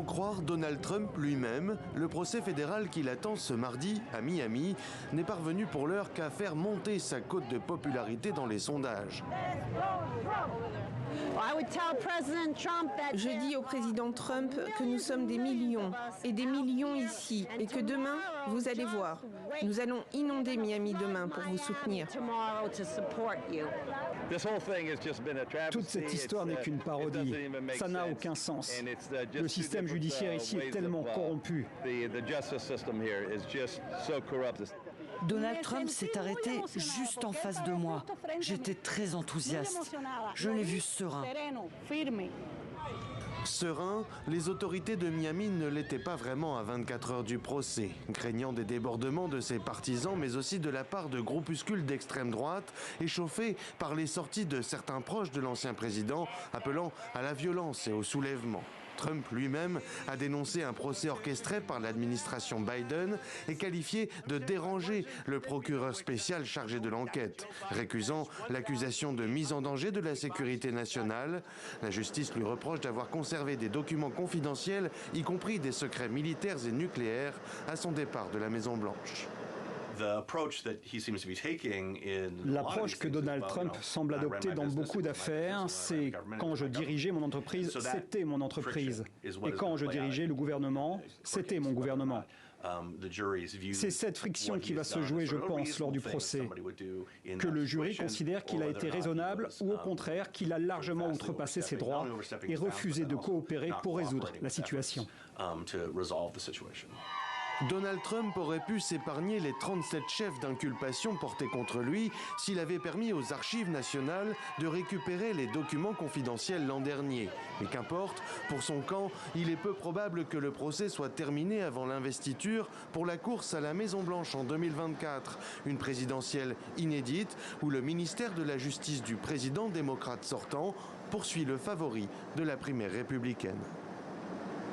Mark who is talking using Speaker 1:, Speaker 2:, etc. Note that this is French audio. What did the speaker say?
Speaker 1: croire Donald Trump lui-même, le procès fédéral qui l'attend ce mardi à Miami n'est parvenu pour l'heure qu'à faire monter sa cote de popularité dans les sondages.
Speaker 2: Je dis au président Trump que nous sommes des millions et des millions ici et que demain, vous allez voir, nous allons inonder Miami demain pour vous soutenir.
Speaker 3: Toute cette histoire n'est qu'une parodie. Ça n'a aucun sens. Le système judiciaire ici est tellement corrompu.
Speaker 4: Donald Trump s'est arrêté juste en face de moi. J'étais très enthousiaste. Je l'ai vu serein.
Speaker 1: Serein, les autorités de Miami ne l'étaient pas vraiment à 24 heures du procès, craignant des débordements de ses partisans, mais aussi de la part de groupuscules d'extrême droite, échauffés par les sorties de certains proches de l'ancien président, appelant à la violence et au soulèvement. Trump lui-même a dénoncé un procès orchestré par l'administration Biden et qualifié de déranger le procureur spécial chargé de l'enquête, récusant l'accusation de mise en danger de la sécurité nationale. La justice lui reproche d'avoir conservé des documents confidentiels, y compris des secrets militaires et nucléaires, à son départ de la Maison-Blanche.
Speaker 3: L'approche que Donald Trump semble adopter dans beaucoup d'affaires, c'est quand je dirigeais mon entreprise, c'était mon entreprise. Et quand je dirigeais le gouvernement, c'était mon gouvernement. C'est cette friction qui va se jouer, je pense, lors du procès. Que le jury considère qu'il a été raisonnable ou au contraire qu'il a largement outrepassé ses droits et refusé de coopérer pour résoudre la situation.
Speaker 1: Donald Trump aurait pu s'épargner les 37 chefs d'inculpation portés contre lui s'il avait permis aux archives nationales de récupérer les documents confidentiels l'an dernier. Mais qu'importe, pour son camp, il est peu probable que le procès soit terminé avant l'investiture pour la course à la Maison-Blanche en 2024, une présidentielle inédite où le ministère de la Justice du président démocrate sortant poursuit le favori de la primaire républicaine.